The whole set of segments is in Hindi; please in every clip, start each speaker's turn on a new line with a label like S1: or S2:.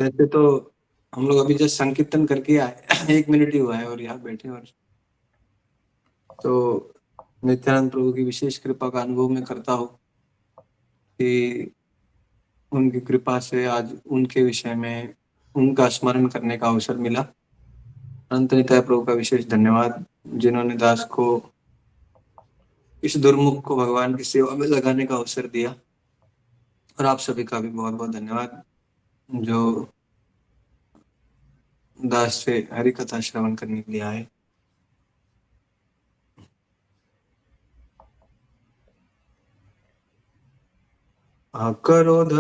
S1: वैसे तो हम लोग अभी जस्ट संकीर्तन करके आए 1 मिनट ही हुआ है और यहाँ बैठे, और तो नित्यानंद प्रभु की विशेष कृपा का अनुभव मैं करता हूँ कि उनकी कृपा से आज उनके विषय में उनका स्मरण करने का अवसर मिला। अनंत निताय प्रभु का विशेष धन्यवाद, जिन्होंने दास को इस दुर्मुख को भगवान की सेवा में लगाने का अवसर दिया। और आप सभी का भी बहुत बहुत धन्यवाद जो दास से हरि कथा श्रवण करने के लिए आए। अकरोध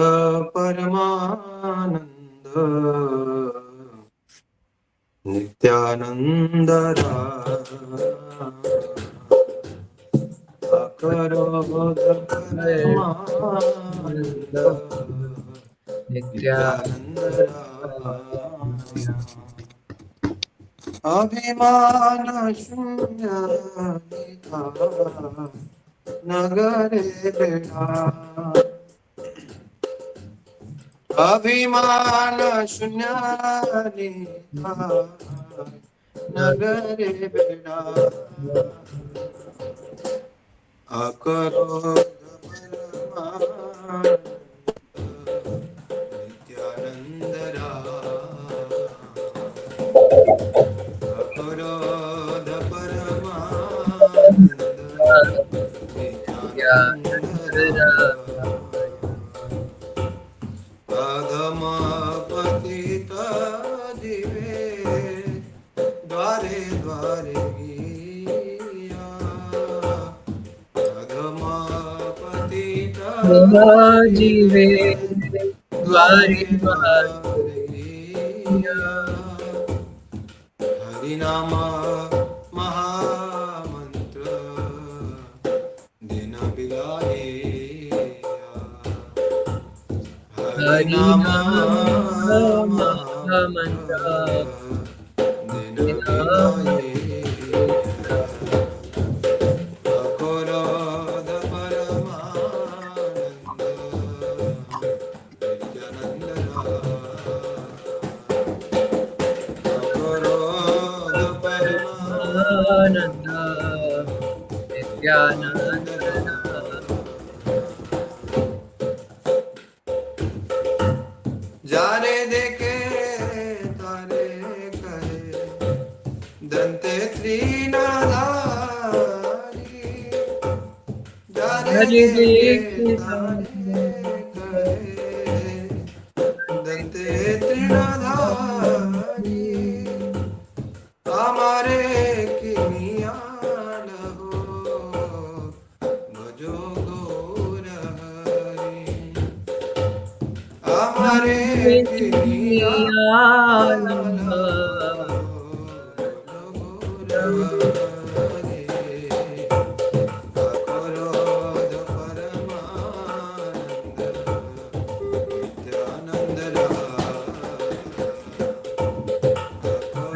S1: परमानंद नित्यानंद अकरोध परमानंद नित्यानंद अभिमान शून्य नगरे बेड़ा, अभिमान शून्य नगरे बेड़ा, अकरोध परमानंद नित्यानंद अकरोध परमानंद नित्यानंद अधम पतित जीवे द्वारे द्वारे गिया, अधम पतित
S2: जीवे द्वारे द्वारे
S1: गिया, हरिनाम महामंत्र दिन बिलाए,
S2: हरिनाम
S1: महामंत्र दिन बिलाए, अकरोध परमानंद नित्यानंद अकरोध परमानंद
S2: नित्यानंद
S1: जाने देखे तारे कहे दंते त्रिनाधारी, जाने देखे तारे कहे दंते त्रिनाधारी, हमारे किनियान हो भजो गौर हरि, हमारे किनियान हो भजो गौर हरि, अकरोध परमानंद नित्यानंद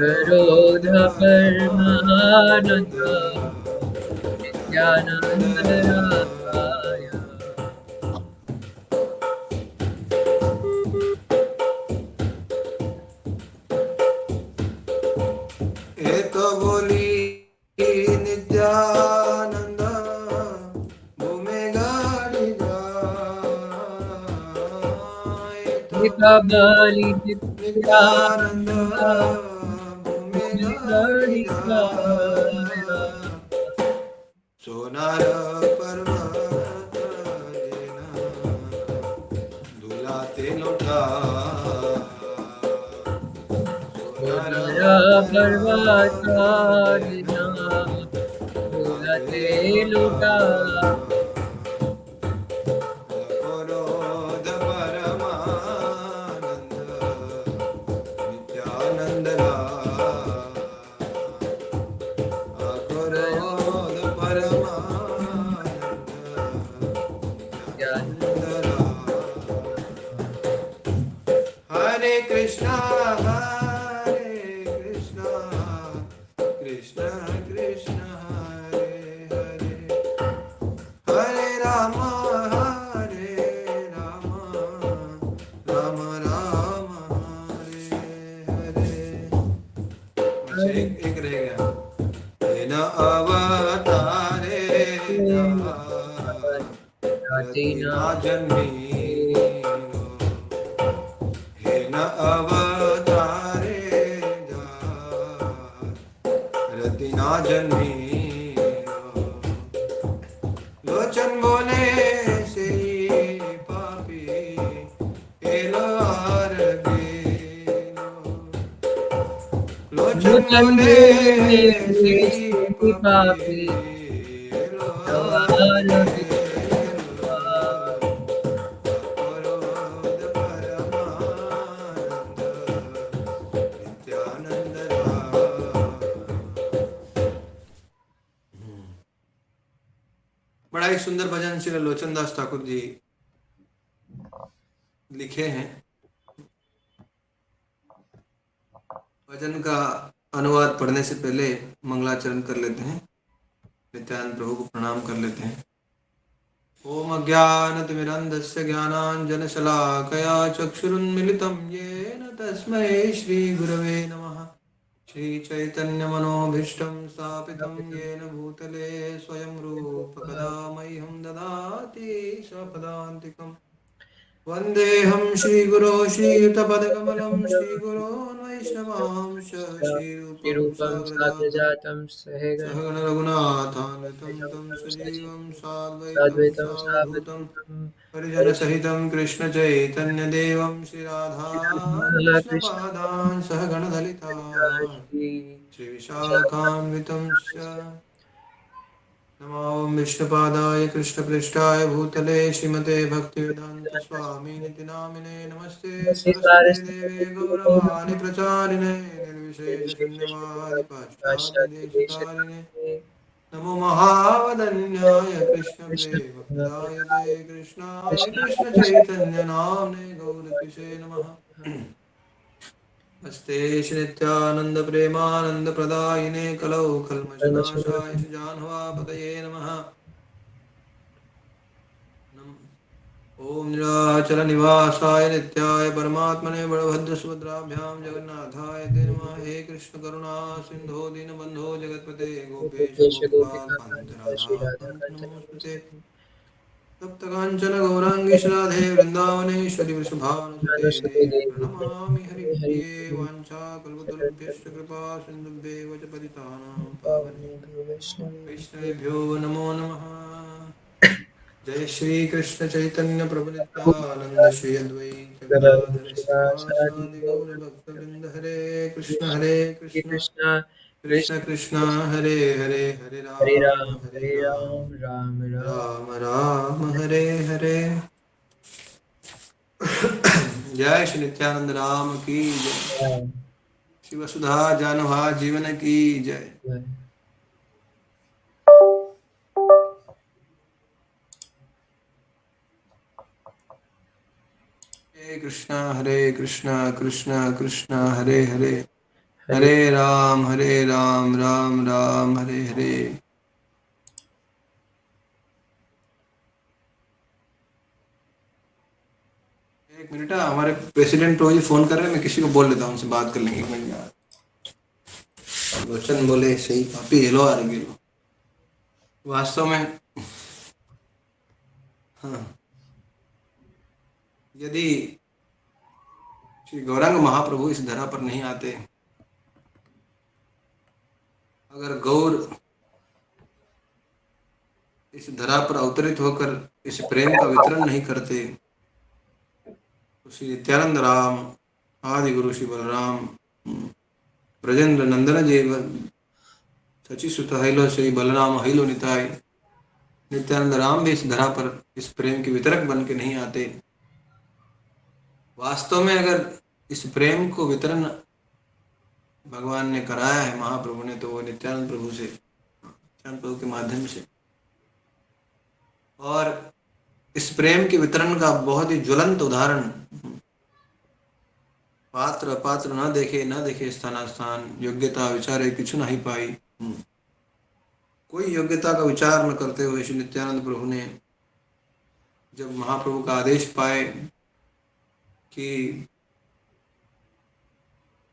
S2: करोध परमानंद नित्यानंद राय।
S1: एक बोली नित्यानंद भूमि गाड़ी जाए, एक
S2: बलि
S1: नित्यानंद भूमि गाड़ी
S2: नित्यानंद
S1: जाए, सोनार पर्वत लेना दुलाते लौटा,
S2: पर्वत झूलते लुटा,
S1: अकरोध परमानंद नित्यानंद अकरोध परमानंद नित्यानंद हरे कृष्णा कृष्ण कृष्ण हरे हरे, हरे राम राम राम जन्मीरो हे न अवतारे रति ना जन्मीरो लोचन बोले से पापी एलार लोचन बोले से पापी
S2: द्वार
S1: अपरोध परमानंद नित्यानंद बड़ा ही सुंदर भजन श्री लोचन दास ठाकुर जी लिखे हैं। भजन का अनुवाद पढ़ने से पहले मंगलाचरण कर लेते हैं, नित्यानंद प्रभु को प्रणाम कर लेते हैं। ओम अज्ञानतिमिरन्धस्य ज्ञानाञ्जनशलाकया चक्षुरुन्मिलितं येन तस्मै श्रीगुरवे नमः। श्रीचैतन्यमनोभीष्टं स्थापितं येन भूतले स्वयं रूप कदा मह्यं ददाति स्वपदान्तिकम्। वन्देऽहं श्रीगुरो श्रीयुतपदकमलं श्रीगुरोन् वैष्णवांश श्रीरूपं
S2: रूपं
S1: साग्रजातं
S2: साग्रजातं सहगण
S1: सहगण रघुनाथान्वितं तं सजीवं
S2: साद्वैतं
S1: साद्वैतं सावधूतं
S2: सावधूतं
S1: परिजनसहितं कृष्णचैतन्यदेवं श्रीराधा कृष्णपादान् सहगणललिता श्रीविशाखान्वितं च नमो विष्णुपादाय कृष्णपृष्ठाय भूतले श्रीमते भक्तिवेदांत स्वामिनिति नामिने नमस्ते सरस्वती देवे गौरवाणी प्रचारिणे निर्विशेष शून्यवादि पाश्चात्यदेशतारिणे नमो महावदन्याय कृष्ण प्रेम प्रदायते कृष्णाय कृष्ण चैतन्य नामने गौरतिसे नमः। नमस्ते श्री नित्यानंद प्रेमानंद प्रदायिने कलौ कल्मषनाशाय श्री जानवापतये नमः। ओम निराचल निवासाय नित्याय परमात्मने बलभद्र सुभद्राभ्यां जगन्नाथाय ते नमः। हे कृष्ण करुणा सिंधो दीनबंधो जगत्पते गोपेश गोपिका कांत राधा कांत नमोस्तुते। तप्त कांचन गौरांगी राधे वृंदावनेश्वरी वृषभानुसुते देवी प्रणमामि हरिप्रिये वाञ्छाकल्पतरुभ्यश्च कृपा सिन्धुभ्येव च पतितानां पावनेभ्यो वैष्णवेभ्यो नमो नमः। जय श्री कृष्ण चैतन्य प्रभु नित्यानंद श्री अद्वैत गदाधर श्रीवासादि गौर भक्तवृंद हरे कृष्ण
S2: कृष्ण
S1: कृष्ण कृष्ण हरे हरे हरे
S2: हरे
S1: राम
S2: राम राम राम
S1: राम राम हरे हरे। जय श्री नित्यानंद राम की जय। श्री वसुधा जानवा जीवन की जय। हरे कृष्ण कृष्ण कृष्ण हरे हरे हरे राम राम राम हरे हरे। एक मिनट, हमारे प्रेसिडेंट रोज फोन कर रहे हैं, मैं किसी को बोल लेता हूँ, उनसे बात कर लेंगे। एक मिनट यार, वचन बोले सही पापी हेलो आ रही वास्तव में। हाँ, यदि श्री गौरांग महाप्रभु इस धरा पर नहीं आते, अगर गौर इस धरा पर अवतरित होकर इस प्रेम का वितरण नहीं करते, तो श्री नित्यानंद राम आदि गुरु श्री बलराम ब्रजेंद्र नंदन जीव सची सुत हैलो श्री बलराम हैलो निताय, नित्यानंद राम भी इस धरा पर इस प्रेम के वितरक बन के नहीं आते। वास्तव में अगर इस प्रेम को वितरण भगवान ने कराया है, महाप्रभु ने, तो वो नित्यानंद प्रभु से, नित्यानंद प्रभु के माध्यम से। और इस प्रेम के वितरण का बहुत ही ज्वलंत उदाहरण, पात्र पात्र न देखे स्थान योग्यता विचारे किछु नहीं पाई। कोई योग्यता का विचार न करते हुए श्री नित्यानंद प्रभु ने जब महाप्रभु का आदेश पाए कि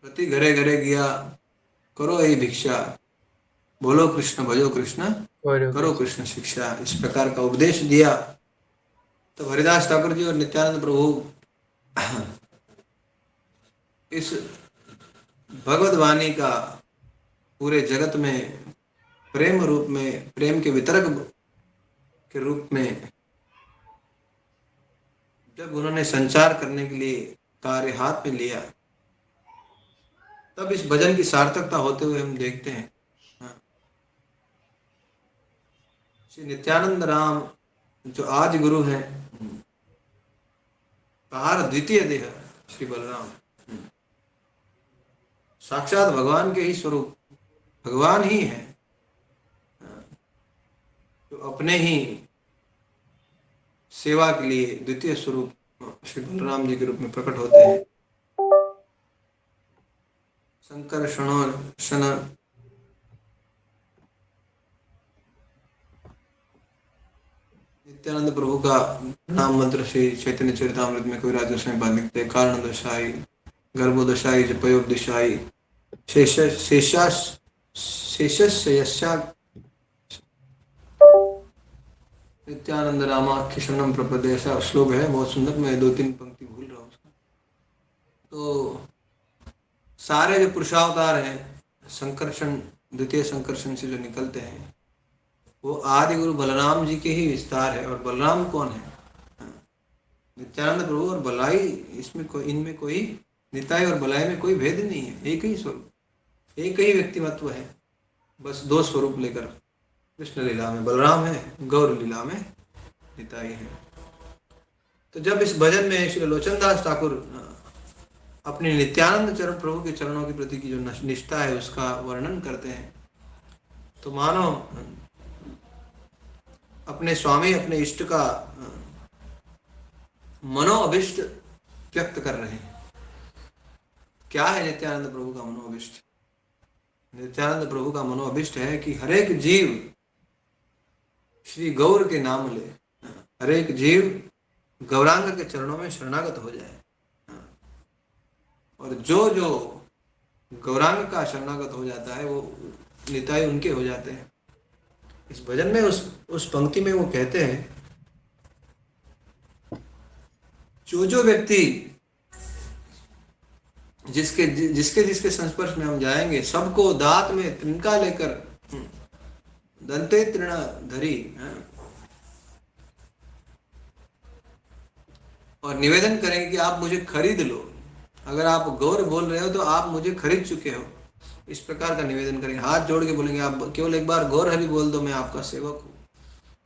S1: प्रति घरे घरे गया करो ये भिक्षा, बोलो कृष्ण भजो कृष्ण करो कृष्ण शिक्षा, इस प्रकार का उपदेश दिया, तो हरिदास ठाकुर जी और नित्यानंद प्रभु इस भगवत वाणी का पूरे जगत में प्रेम रूप में, प्रेम के वितरक के रूप में जब उन्होंने संचार करने के लिए कार्य हाथ में लिया, तब इस भजन की सार्थकता होते हुए हम देखते हैं। श्री नित्यानंद राम जो आज गुरु हैं, कहार द्वितीय देह श्री बलराम, साक्षात भगवान के ही स्वरूप, भगवान ही है जो अपने ही सेवा के लिए द्वितीय स्वरूप श्री बलराम जी के रूप में प्रकट होते हैं। शंकर शन नित्यानंद प्रभु का नाम मंत्र श्री चैतन्य चरितामृत में कविराज गोस्वामी पाद लिखते हैं। कारण दशाई गर्भोदशाई जपयोपदिशाई शेषस्य नित्यानंद रामाख्य शरणम प्रपदे, ऐसा श्लोक है, बहुत सुंदर। मैं 2-3 पंक्ति भूल रहा हूँ उसका। तो सारे जो पुरुषावतार हैं संकर्षण, द्वितीय संकर्षण से जो निकलते हैं, वो आदि गुरु बलराम जी के ही विस्तार है। और बलराम कौन है? नित्यानंद प्रभु और बलाई, इसमें कोई, इनमें कोई निताई और बलाई में कोई भेद नहीं है, एक ही स्वरूप, एक ही व्यक्तिमत्व है, बस 2 स्वरूप लेकर कृष्ण लीला में बलराम है, गौर लीला में निताई है। तो जब इस भजन में श्री लोचनदास ठाकुर अपने नित्यानंद चरण प्रभु के चरणों के प्रति की जो निष्ठा है उसका वर्णन करते हैं, तो मानो अपने स्वामी, अपने इष्ट का मनोअभिष्ट व्यक्त कर रहे हैं। क्या है नित्यानंद प्रभु का मनोअभिष्ट? नित्यानंद प्रभु का मनोअभिष्ट है कि हरेक जीव श्री गौर के नाम ले, हरेक जीव गौरांग के चरणों में शरणागत हो जाए, और जो जो गौरांग का शरणागत हो जाता है वो निताई उनके हो जाते हैं। इस भजन में उस पंक्ति में वो कहते हैं, जो व्यक्ति जिसके संस्पर्श में हम जाएंगे, सबको दांत में तिनका लेकर दंते तृण धरी और निवेदन करेंगे कि आप मुझे खरीद लो, अगर आप गौर बोल रहे हो तो आप मुझे खरीद चुके हो, इस प्रकार का निवेदन करेंगे, हाथ जोड़ के बोलेंगे आप केवल एक बार गौर हरि बोल दो, मैं आपका सेवक हूँ,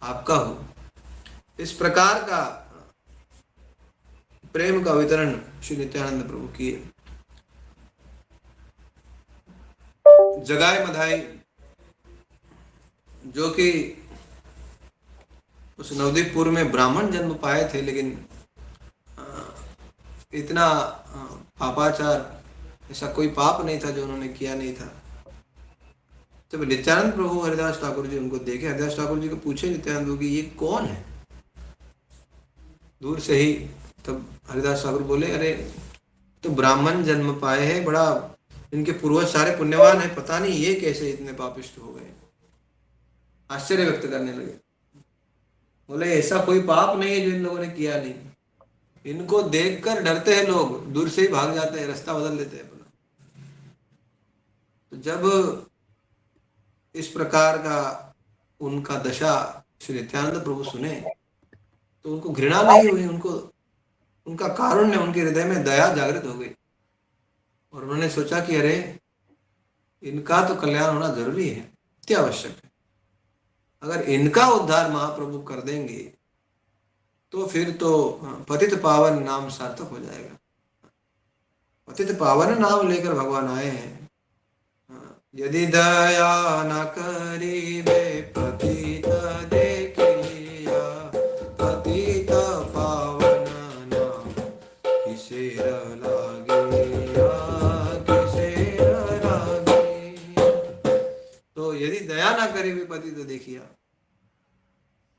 S1: आपका हूँ। इस प्रकार का प्रेम का वितरण श्री नित्यानंद प्रभु किए। जगाए मधाई जो कि उस नवदीपपुर में ब्राह्मण जन्म पाए थे, लेकिन इतना पापाचार, ऐसा कोई पाप नहीं था जो उन्होंने किया नहीं था। जब नित्यानंद प्रभु हरिदास ठाकुर जी उनको देखे, हरिदास ठाकुर जी को पूछे नित्यानंद प्रभु कि ये कौन है दूर से ही, तब हरिदास ठाकुर बोले, अरे तो ब्राह्मण जन्म पाए हैं, बड़ा इनके पूर्वज सारे पुण्यवान है, पता नहीं ये कैसे इतने पापिष्ट हो गए। आश्चर्य व्यक्त करने लगे, बोले ऐसा कोई पाप नहीं है जो इन लोगों ने किया नहीं। इनको देखकर डरते हैं लोग, दूर से ही भाग जाते हैं, रास्ता बदल लेते हैं अपना। तो जब इस प्रकार का उनका दशा श्री नित्यानंद प्रभु सुने तो उनको घृणा नहीं हुई, उनको उनका कारुण्य, उनके हृदय में दया जागृत हो गई, और उन्होंने सोचा कि अरे इनका तो कल्याण होना जरूरी है, अत्यावश्यक है। अगर इनका उद्धार महाप्रभु कर देंगे तो फिर तो पतित पावन नाम सार्थक हो जाएगा। पतित पावन नाम लेकर भगवान आए हैं। यदि दया न करीबे पतित देखिया, पतित पावन नाम किसे लागे। तो यदि दया ना करीबे पतित देखिया,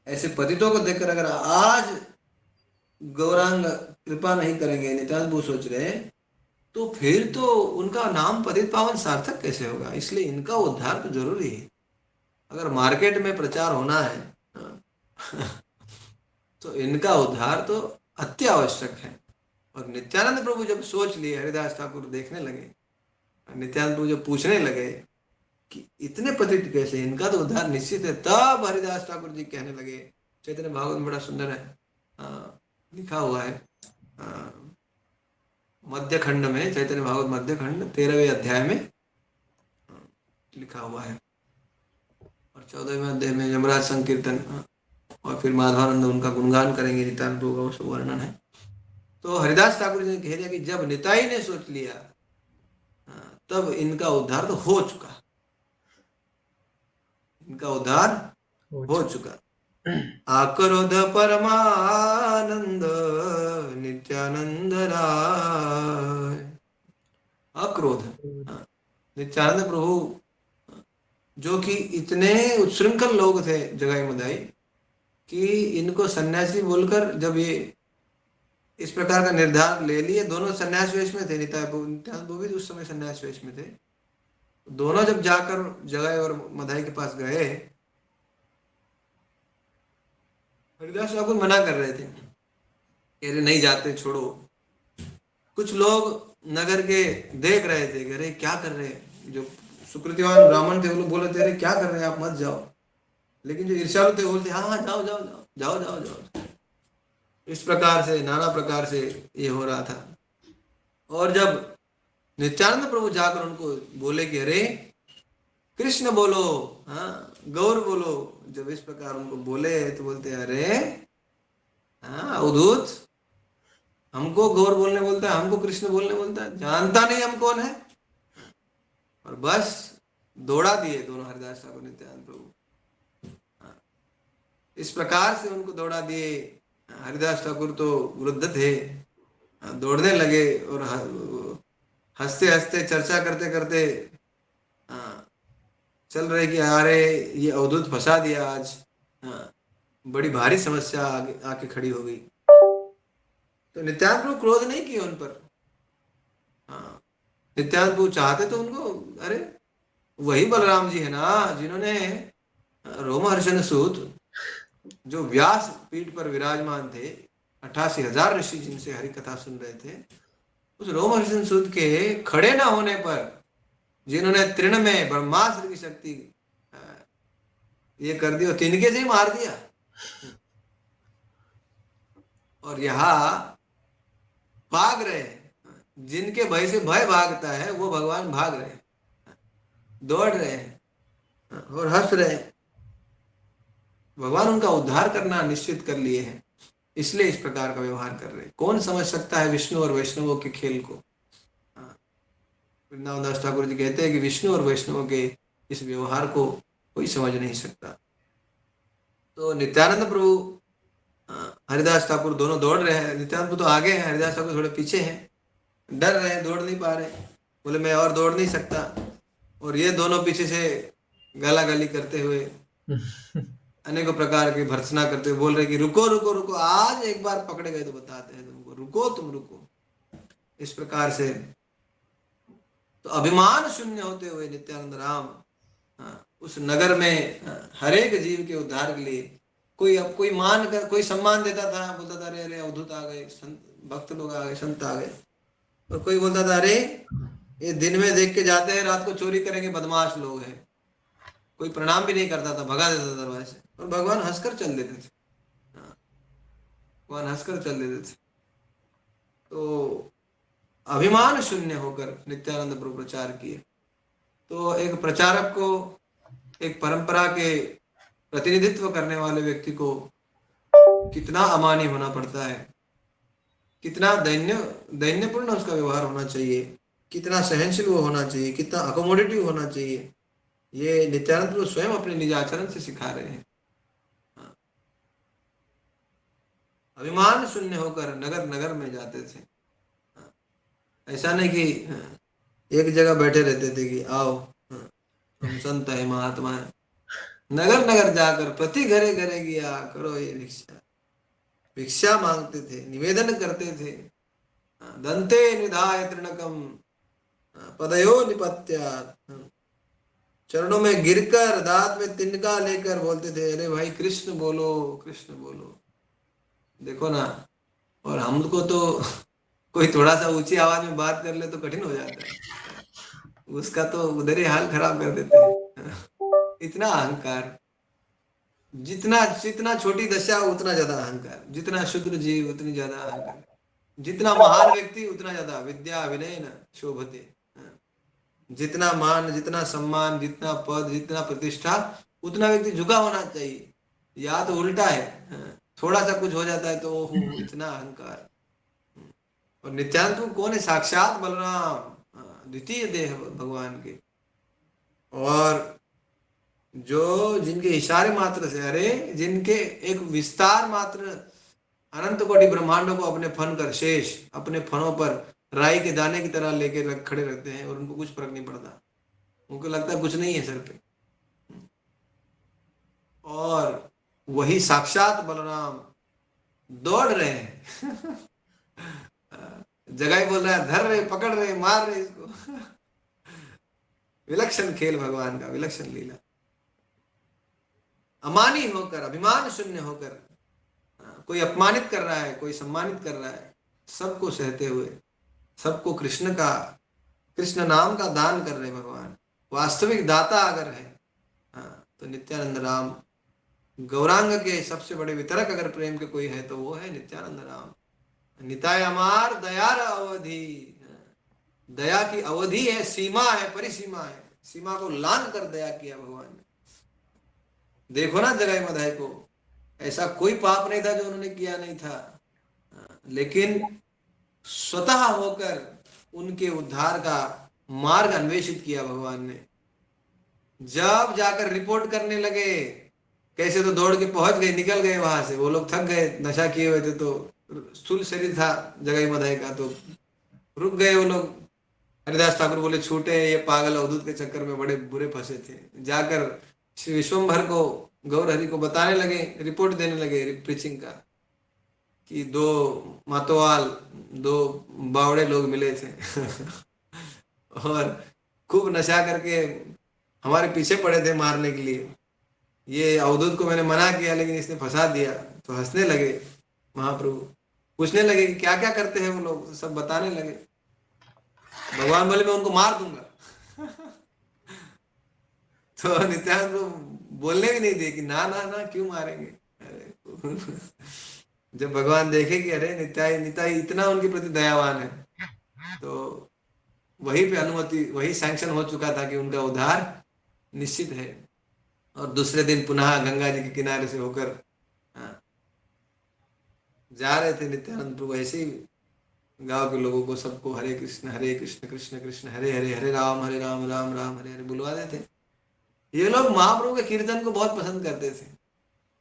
S1: ऐसे पतितों को देखकर अगर आज गौरांग कृपा नहीं करेंगे, नित्यानंद प्रभु सोच रहे हैं, तो फिर तो उनका नाम पतित पावन सार्थक कैसे होगा। इसलिए इनका उद्धार तो जरूरी है। अगर मार्केट में प्रचार होना है तो इनका उद्धार तो अति आवश्यक है। और नित्यानंद प्रभु जब सोच लिए, हरिदास ठाकुर देखने लगे, नित्यानंद प्रभु जब पूछने लगे कि इतने पतित कैसे, इनका तो उद्धार निश्चित है, तब हरिदास ठाकुर जी कहने लगे। चैतन्य भागवत में बड़ा सुंदर है, लिखा हुआ है मध्य खंड में, चैतन्य भागवत मध्य खंड 13वें अध्याय में लिखा हुआ है। और 14वें अध्याय में यमराज संकीर्तन, और फिर माधवानंद उनका गुणगान करेंगे, नित्यानंद प्रभु का वो वर्णन है। तो हरिदास ठाकुर जी ने कह दिया कि जब निताई ने सोच लिया तब इनका उद्धार तो हो चुका, इनका उद्धार हो चुका। आक्रोध परमानंद नित्यानंद राय। अक्रोध, नित्यानंद प्रभु जो कि इतने उच्छृंखल लोग थे जगाई मदाई कि इनको सन्यासी बोलकर, जब ये इस प्रकार का निर्धार ले लिए, दोनों सन्यास वेश में थे, नित्यानंद प्रभु भी उस समय सन्यास वेश में थे। दोनों जब जाकर जगाई और मदाई के पास गए, हरिदास ठाकुर मना कर रहे थे, अरे नहीं जाते, छोड़ो। कुछ लोग नगर के देख रहे थे, अरे क्या कर रहे हैं, जो सुकृतिवान ब्राह्मण थे वो लोग बोले थे, अरे क्या कर रहे हैं आप, मत जाओ। लेकिन जो ईर्ष्यालु थे बोलते, हाँ हाँ जाओ जाओ जाओ जाओ जाओ जाओ। इस प्रकार से नाना प्रकार से ये हो रहा था। और जब नित्यानंद प्रभु जाकर उनको बोले कि अरे कृष्ण बोलो, हाँ गौर बोलो, जब इस प्रकार उनको बोले तो बोलते अरे हाँ अवधूत, हमको गौर बोलने बोलता है, हमको कृष्ण बोलने बोलता है, जानता नहीं हम कौन है। और बस दौड़ा दिए दोनों, हरिदास ठाकुर नित्यानंद प्रभु इस प्रकार से उनको दौड़ा दिए। हरिदास ठाकुर तो वृद्ध थे, दौड़ने लगे और हंसते हंसते चर्चा करते करते चल रहे कि अरे ये अवधूत फंसा दिया आज, बड़ी भारी समस्या आके खड़ी हो गई। तो नित्यानंद प्रभु क्रोध नहीं किए उन पर। नित्यानंद प्रभु चाहते तो उनको, अरे वही बलराम जी है ना जिन्होंने रोमहर्षण सूत, जो व्यास पीठ पर विराजमान थे, 88,000 ऋषि जिनसे हरि कथा सुन रहे थे, उस रोमहर्षण सूत के खड़े ना होने पर जिन्होंने तृण में ब्रह्मास्त्र की शक्ति ये कर दी और तिनके से ही मार दिया। और यहाँ भाग रहे, जिनके भय से भय भागता है वो भगवान भाग रहे, दौड़ रहे हैं और हंस रहे हैं। भगवान उनका उद्धार करना निश्चित कर लिए हैं, इसलिए इस प्रकार का व्यवहार कर रहे हैं। कौन समझ सकता है विष्णु और वैष्णवों के खेल को? वृंदावन दास ठाकुर जी कहते हैं कि विष्णु और वैष्णवों के इस व्यवहार को कोई समझ नहीं सकता। तो नित्यानंद प्रभु, हरिदास ठाकुर दोनों दौड़ रहे हैं। नित्यानंद प्रभु तो आगे हैं, हरिदास ठाकुर थोड़े पीछे हैं, डर रहे हैं, दौड़ नहीं पा रहे। बोले मैं और दौड़ नहीं सकता। और ये दोनों पीछे से गाला गाली करते हुए अनेकों प्रकार की भर्त्सना करते हुए बोल रहे कि रुको रुको रुको, आज एक बार पकड़े गए तो बताते हैं तुमको, रुको तुम रुको। इस प्रकार से तो अभिमान शून्य होते हुए नित्यानंद राम उस नगर में हर एक जीव के उद्धार के लिए, कोई अब कोई मान कर कोई सम्मान देता था, बोलता था अरे अरे अवधूत आ गए, भक्त लोग आ गए, संत आ गए। और कोई बोलता था अरे ये दिन में देख के जाते हैं, रात को चोरी करेंगे, बदमाश लोग हैं। कोई प्रणाम भी नहीं करता था, भगा देता था दरवाजे से। और भगवान हंसकर चल देते थे, भगवान हंसकर चल देते थे। तो अभिमान शून्य होकर नित्यानंद प्रभु प्रचार किए। तो एक प्रचारक को, एक परंपरा के प्रतिनिधित्व करने वाले व्यक्ति को कितना अमानी होना पड़ता है, कितना दैन्यपूर्ण उसका व्यवहार होना चाहिए, कितना सहनशील वो होना चाहिए, कितना अकोमोडेटिव होना चाहिए, ये नित्यानंद प्रभु स्वयं अपने निज आचरण से सिखा रहे हैं। अभिमान शून्य होकर नगर नगर में जाते थे। ऐसा नहीं कि एक जगह बैठे रहते थे कि आओ हम संत है, महात्मा है। नगर नगर जाकर प्रति घरे घरे गया, करो ये भिक्षा, भिक्षा मांगते थे, निवेदन करते थे। दंते निधाय तृणकम पदयो निपत्या, चरणों में गिरकर दांत में तिनका लेकर बोलते थे अरे भाई कृष्ण बोलो, कृष्ण बोलो। देखो ना। और हमको तो कोई थोड़ा सा ऊंची आवाज में बात कर ले तो कठिन हो जाता है। उसका तो उधर ही हाल खराब कर देते हैं। इतना अहंकार, जितना जितना छोटी दशा उतना ज्यादा अहंकार, जितना शुद्र जीव उतनी ज्यादा अहंकार, जितना महान व्यक्ति उतना ज्यादा विद्या विनय न शोभते। जितना मान, जितना सम्मान, जितना पद, जितना प्रतिष्ठा, उतना व्यक्ति झुका होना चाहिए। या तो उल्टा है, थोड़ा सा कुछ हो जाता है तो ओहो इतना अहंकार। और नित्यानंद प्रभु कौन है? साक्षात बलराम, द्वितीय देह भगवान के। और जो जिनके इशारे मात्र से, अरे जिनके एक विस्तार मात्र अनंत कोटि ब्रह्मांडों को अपने फन कर शेष अपने फनों पर राई के दाने की तरह लेके खड़े रहते हैं और उनको कुछ फर्क नहीं पड़ता। उनको लगता है कुछ नहीं है सर पे। और वही साक्षात बलराम दौड़ रहे हैं। जगह ही बोल रहा है, धर रहे, पकड़ रहे, मार रहे इसको। विलक्षण खेल भगवान का, विलक्षण लीला। अमानी होकर, अभिमान शून्य होकर, कोई अपमानित कर रहा है, कोई सम्मानित कर रहा है, सबको सहते हुए, सबको कृष्ण नाम का दान कर रहे भगवान। वास्तविक दाता अगर है तो नित्यानंद राम। गौरांग के सबसे बड़े वितरक अगर प्रेम के कोई है तो वो है नित्यानंद राम। निताय अमार दयार अवधि, दया की अवधि है, सीमा है, परिसीमा है। सीमा को लांघ कर दया किया भगवान ने। देखो ना जगाई मधाई को, ऐसा कोई पाप नहीं था जो उन्होंने किया नहीं था, लेकिन स्वतः होकर उनके उद्धार का मार्ग अन्वेषित किया भगवान ने। जब जाकर रिपोर्ट करने लगे, कैसे तो दौड़ के पहुंच गए, निकल गए वहां से। वो लोग थक गए, नशा किए हुए थे, तो स्थूल शरीर था जगाई मधाई का, तो रुक गए वो लोग। हरिदास ठाकुर बोले छूटे, ये पागल अवधूत के चक्कर में बड़े बुरे फंसे थे। जाकर श्री विश्वम्भर को, गौर हरि को बताने लगे, रिपोर्ट देने लगे प्रीचिंग का, कि 2 मातोवाल, 2 बावड़े लोग मिले थे। और खूब नशा करके हमारे पीछे पड़े थे मारने के लिए। ये अवधूत को मैंने मना किया लेकिन इसने फंसा दिया। तो हंसने लगे महाप्रभु, पूछने लगे कि क्या क्या करते हैं वो लोग, तो सब बताने लगे। भगवान बोले मैं उनको मार दूंगा। तो नित्यानंद को बोलने भी नहीं दिए कि ना ना ना क्यों मारेंगे। जब भगवान देखे कि अरे नित्याय नित्याय इतना उनके प्रति दयावान है, तो वहीं पे अनुमति, वही सैंक्शन हो चुका था कि उनका उद्धार निश्चित है। और दूसरे दिन पुनः गंगा जी के किनारे से होकर जा रहे थे नित्यानंद प्रभु। ऐसे ही गांव के लोगों को सबको हरे कृष्ण कृष्ण कृष्ण हरे हरे, हरे राम राम राम हरे हरे बुलवा देते। ये लोग महाप्रभु के कीर्तन को बहुत पसंद करते थे।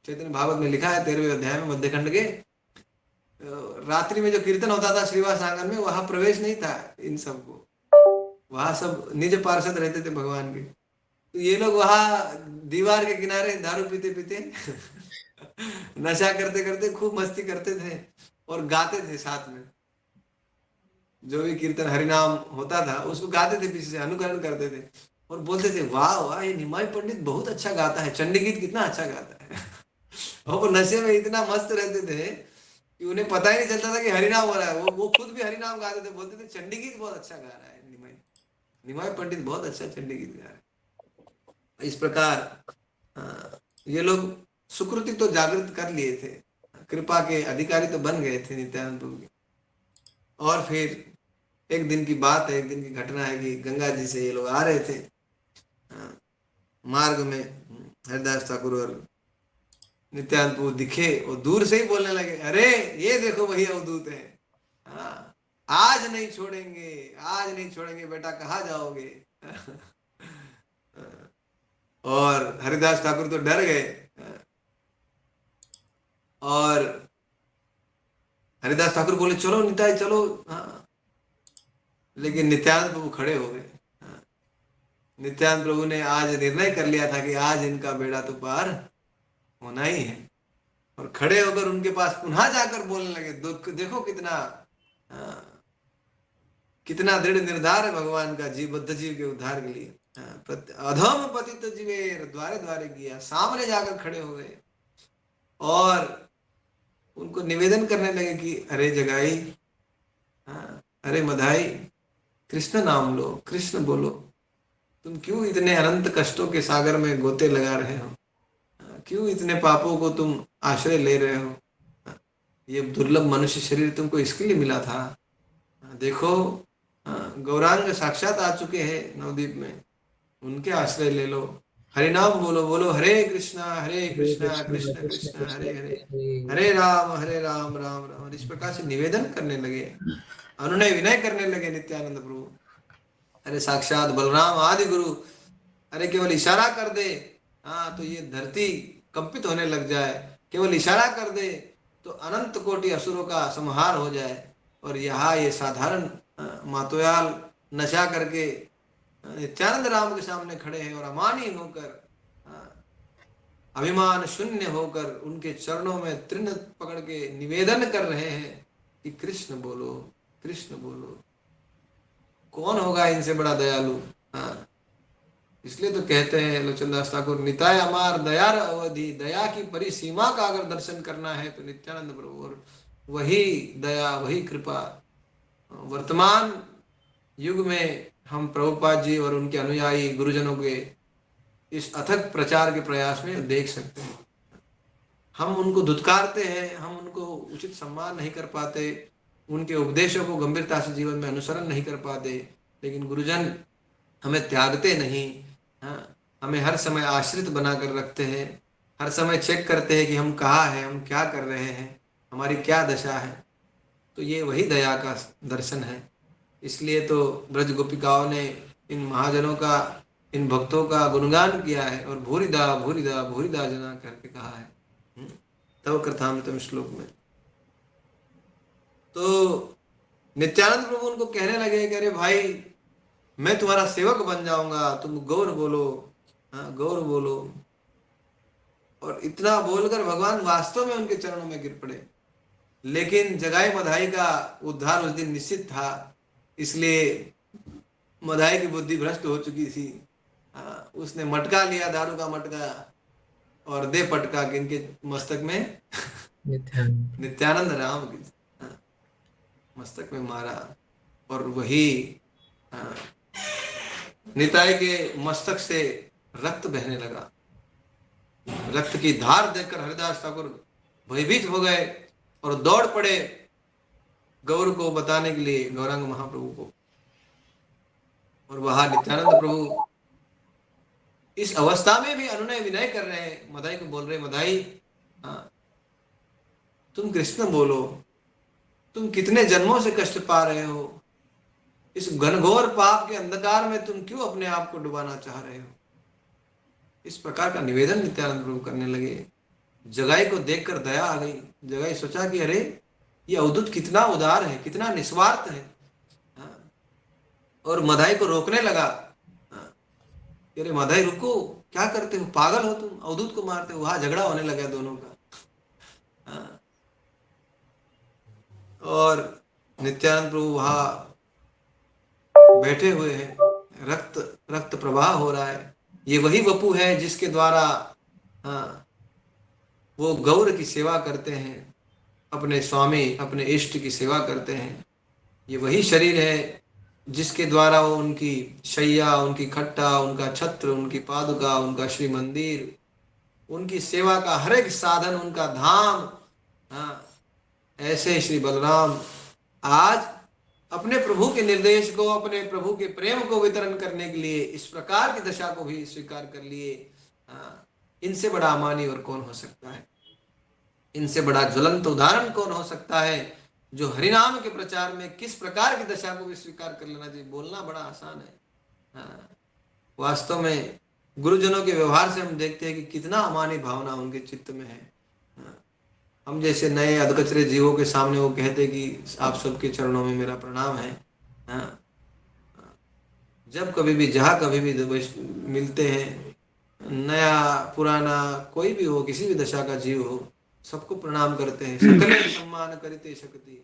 S1: चैतन्य भागवत में लिखा है 13वें अध्याय में मध्यखंड के, रात्रि में जो कीर्तन होता था श्रीवास आंगन में, वहां प्रवेश नहीं था इन सबको। वहां सब निज पार्षद रहते थे भगवान के। तो ये लोग वहां दीवार के किनारे दारू पीते पीते नशा करते करते खूब मस्ती करते थे और गाते थे साथ में। जो भी कीर्तन हरिनाम होता था उसको गाते थे, पीछे से अनुकरण करते थे और बोलते थे वाह वाह ये निमाई पंडित बहुत अच्छा गाता है, चंडी गीत कितना अच्छा गाता है। और वो नशे में इतना मस्त रहते थे कि उन्हें पता ही नहीं चलता था कि हरिनाम हो रहा है। वो खुद भी हरिनाम गाते थे, बोलते थे चंडी गीत बहुत अच्छा गा रहा है निमाई पंडित, बहुत अच्छा चंडी गीत गा रहा है। इस प्रकार ये लोग सुकृति तो जागृत कर लिए थे, कृपा के अधिकारी तो बन गए थे नित्यानंद प्रभु के। और फिर एक दिन की बात है, एक दिन की घटना है कि गंगा जी से ये लोग आ रहे थे, मार्ग में हरिदास ठाकुर और नित्यानंद प्रभु दिखे और दूर से ही बोलने लगे, अरे ये देखो वही अवधूत है, आज नहीं छोड़ेंगे, आज नहीं छोड़ेंगे बेटा, कहाँ जाओगे। और हरिदास ठाकुर तो डर गए और हरिदास ठाकुर बोले चलो निताई चलो। लेकिन नित्यानंद प्रभु खड़े हो गए। नित्यानंद प्रभु ने आज निर्णय कर लिया था कि आज इनका बेड़ा तो पार होना ही है। और खड़े होकर उनके पास पुनः जाकर बोलने लगे, देखो कितना दृढ़ निर्धार है भगवान का बद्ध जीव के उद्धार के लिए। अधम पतित जीवेर द्वारे द्वारे किया, सामने जाकर खड़े हो गए और उनको निवेदन करने लगे कि अरे जगाई, हाँ, अरे मधाई, कृष्ण नाम लो, कृष्ण बोलो, तुम क्यों इतने अनंत कष्टों के सागर में गोते लगा रहे हो, क्यों इतने पापों को तुम आश्रय ले रहे हो, ये दुर्लभ मनुष्य शरीर तुमको इसके लिए मिला था। देखो, गौरांग साक्षात आ चुके हैं नवद्वीप में, उनके आश्रय ले लो, हरि नाम बोलो, बोलो हरे कृष्णा
S2: हरे
S1: कृष्ण
S2: कृष्णा
S1: कृष्ण
S2: कृष्ण
S1: कृष्ण
S2: कृष्ण
S1: हरे हरे,
S2: हरे
S1: हरे राम राम राम। इस प्रकार से निवेदन करने लगे, अनुनय विनय करने लगे नित्यानंद प्रभु। अरे साक्षात बलराम आदि गुरु, अरे केवल इशारा कर दे, हाँ, तो ये धरती कंपित होने लग जाए, केवल इशारा कर दे तो अनंत कोटि असुरों का संहार हो जाए। और यहाँ ये साधारण मातोयाल नशा करके नित्यानंद राम के सामने खड़े हैं और अमानी होकर, अभिमान शून्य होकर उनके चरणों में तृण पकड़ के निवेदन कर रहे हैं कि कृष्ण बोलो, कृष्ण बोलो। कौन होगा इनसे बड़ा दयालु? हाँ, इसलिए तो कहते हैं लोचनदास ठाकुर, निताय अमार दयार अवधि, दया की परिसीमा का अगर दर्शन करना है तो नित्यानंद प्रभु, और वही दया, वही कृपा वर्तमान युग में हम प्रभुपाद जी और उनके अनुयायी गुरुजनों के इस अथक प्रचार के प्रयास में देख सकते हैं। हम उनको धुतकारते हैं, हम उनको उचित सम्मान नहीं कर पाते, उनके उपदेशों को गंभीरता से जीवन में अनुसरण नहीं कर पाते, लेकिन गुरुजन हमें त्यागते नहीं। हाँ, हमें हर समय आश्रित बनाकर रखते हैं, हर समय चेक करते हैं कि हम कहाँ हैं, हम क्या कर रहे हैं, हमारी क्या दशा है। तो ये वही दया का दर्शन है। इसलिए तो ब्रज गोपिकाओं ने इन महाजनों का, इन भक्तों का गुणगान किया है और भूरिदा भूरिदा भूरिदा जना करके कहा है तव कृतामृतम श्लोक में। तो नित्यानंद प्रभु उनको कहने लगे कि अरे भाई, मैं तुम्हारा सेवक बन जाऊंगा, तुम गौर बोलो, हाँ गौर बोलो। और इतना बोलकर भगवान वास्तव में उनके चरणों में गिर पड़े। लेकिन जगाई मधाई का उद्धार उस दिन निश्चित था, इसलिए मधाई की बुद्धि भ्रष्ट हो चुकी थी। उसने मटका लिया, दारू का मटका, और दे पटका के इनके मस्तक में नित्यानंद राम की मस्तक में मारा। और वही निताई के मस्तक से रक्त बहने लगा। रक्त की धार देखकर हरिदास ठाकुर भयभीत हो गए और दौड़ पड़े गौर को बताने के लिए, गौरांग महाप्रभु को। और वहां नित्यानंद प्रभु इस अवस्था में भी अनुनय विनय कर रहे हैं, मदाई को बोल रहे, मदाई, तुम कृष्ण बोलो, तुम कितने जन्मों से कष्ट पा रहे हो, इस घनघोर पाप के अंधकार में तुम क्यों अपने आप को डुबाना चाह रहे हो। इस प्रकार का निवेदन नित्यानंद प्रभु करने लगे। जगाई को देखकर दया आ गई। जगाई सोचा कि अरे ये अवधूत कितना उदार है, कितना निस्वार्थ है। और मदाई को रोकने लगा। अरे मदाई रुको, क्या करते हो, पागल हो तुम, अवधूत को मारते हो। वहां झगड़ा होने लगा दोनों का। और नित्यानंद प्रभु वहां बैठे हुए हैं, रक्त प्रवाह हो रहा है। ये वही वपु है जिसके द्वारा वो गौर की सेवा करते हैं, अपने स्वामी, अपने इष्ट की सेवा करते हैं। ये वही शरीर है जिसके द्वारा वो उनकी शैया, उनकी खट्टा, उनका छत्र, उनकी पादुका, उनका श्री मंदिर, उनकी सेवा का हर एक साधन, उनका धाम। ऐसे श्री बलराम आज अपने प्रभु के निर्देश को, अपने प्रभु के प्रेम को वितरण करने के लिए इस प्रकार की दशा को भी स्वीकार कर लिए। इनसे बड़ा अमानी और कौन हो सकता है, इनसे बड़ा ज्वलंत उदाहरण कौन हो सकता है, जो हरिनाम के प्रचार में किस प्रकार की दशा को भी स्वीकार कर लेना चाहिए। बोलना बड़ा आसान है, वास्तव में गुरुजनों के व्यवहार से हम देखते हैं कि कितना अमानी भावना उनके चित्त में है। हम जैसे नए अधकचरे जीवों के सामने वो कहते कि आप सबके चरणों में मेरा प्रणाम है। जब कभी भी, जहाँ कभी भी मिलते हैं, नया पुराना कोई भी हो, किसी भी दशा का जीव हो, सबको प्रणाम करते हैं। सकले सम्मान करते शक्ति।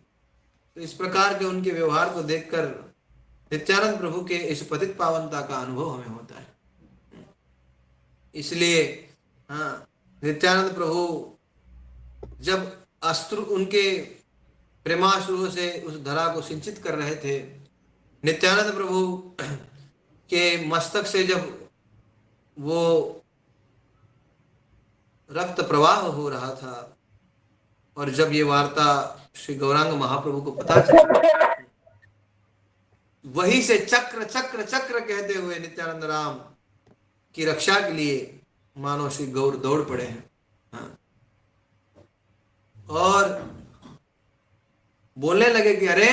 S1: तो इस प्रकार के उनके व्यवहार को देखकर नित्यानंद प्रभु के इस पतित पावनता का अनुभव हमें होता है। इसलिए नित्यानंद प्रभु जब अश्रु, उनके प्रेमाश्रुओं से उस धरा को सिंचित कर रहे थे। नित्यानंद प्रभु के मस्तक से जब वो रक्त प्रवाह हो रहा था और जब ये वार्ता श्री गौरांग महाप्रभु को पता चली, वहीं से चक्र चक्र चक्र कहते हुए नित्यानंद राम की रक्षा के लिए मानो श्री गौर दौड़ पड़े हैं। हाँ। और बोलने लगे कि अरे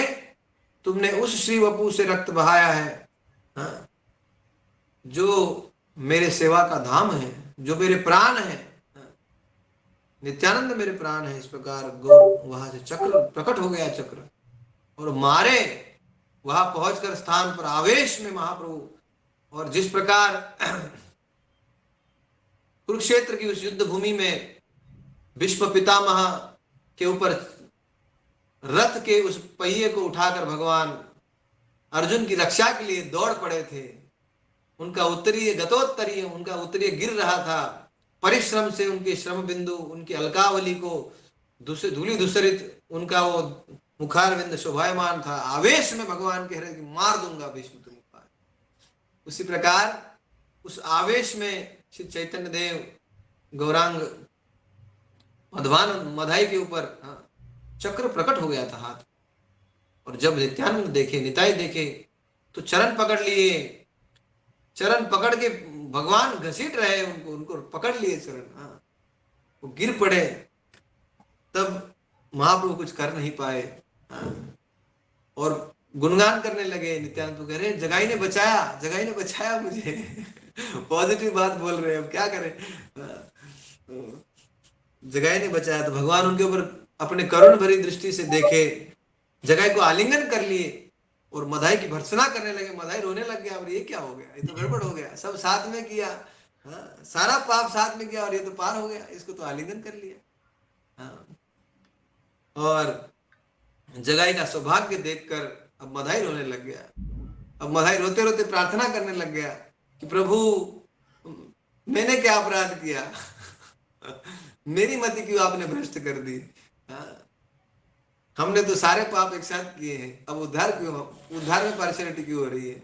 S1: तुमने उस श्री वपु से रक्त बहाया है, हाँ, जो मेरे सेवा का धाम है, जो मेरे प्राण है। नित्यानंद मेरे प्राण है। इस प्रकार गौर वहां से चक्र प्रकट हो गया, चक्र, और मारे वहां पहुंचकर स्थान पर आवेश में महाप्रभु। और जिस प्रकार कुरुक्षेत्र की उस युद्ध भूमि में भीष्म पितामह के ऊपर रथ के उस पहिए को उठाकर भगवान अर्जुन की रक्षा के लिए दौड़ पड़े थे, उनका उत्तरीय गतोत्तरीय, उनका उत्तरीय गिर रहा था, परिश्रम से उनके श्रम बिंदु, उनकी अलकावली को धूलि धूसरित उनका वो मुखार बिंद शोभायमान था। आवेश में भगवान कह रहे कि मार दूंगा भीष्म तुमको। उसी प्रकार उस आवेश में श्री चैतन्य देव गौरांग मधवान मधाई के ऊपर चक्र प्रकट हो गया था हाथ। और जब नित्यानंद देखे, निताई देखे, तो चरण पकड़ लिए, चरण पकड़ के भगवान घसीट रहे उनको, उनको पकड़ लिए चरण, वो गिर पड़े। तब महाप्रभु कुछ कर नहीं पाए और गुणगान करने लगे। नित्यानंद तो कह रहे जगाई ने बचाया, जगाई ने बचाया मुझे। पॉजिटिव बात बोल रहे हैं, अब क्या करें, जगाई ने बचाया। तो भगवान उनके ऊपर अपने करुण भरी दृष्टि से देखे, जगाई को आलिंगन कर लिए और मधाई की भर्त्सना करने लगे। मधाई रोने लग गया, और ये क्या हो गया, ये तो गड़बड़ हो गया, सब साथ में किया, सारा पाप साथ में किया और ये तो पार हो गया, इसको तो आलिंगन कर लिया। और जगाई का सौभाग्य देखकर अब मधाई रोने लग गया। अब मधाई रोते रोते प्रार्थना करने लग गया कि प्रभु मैंने क्या अपराध किया, मेरी मति क्यों आपने भ्रष्ट कर दी, हमने तो सारे पाप एक साथ किए हैं, अब उद्धार क्यों, उद्धार में पार्शियलिटी क्यों हो रही है।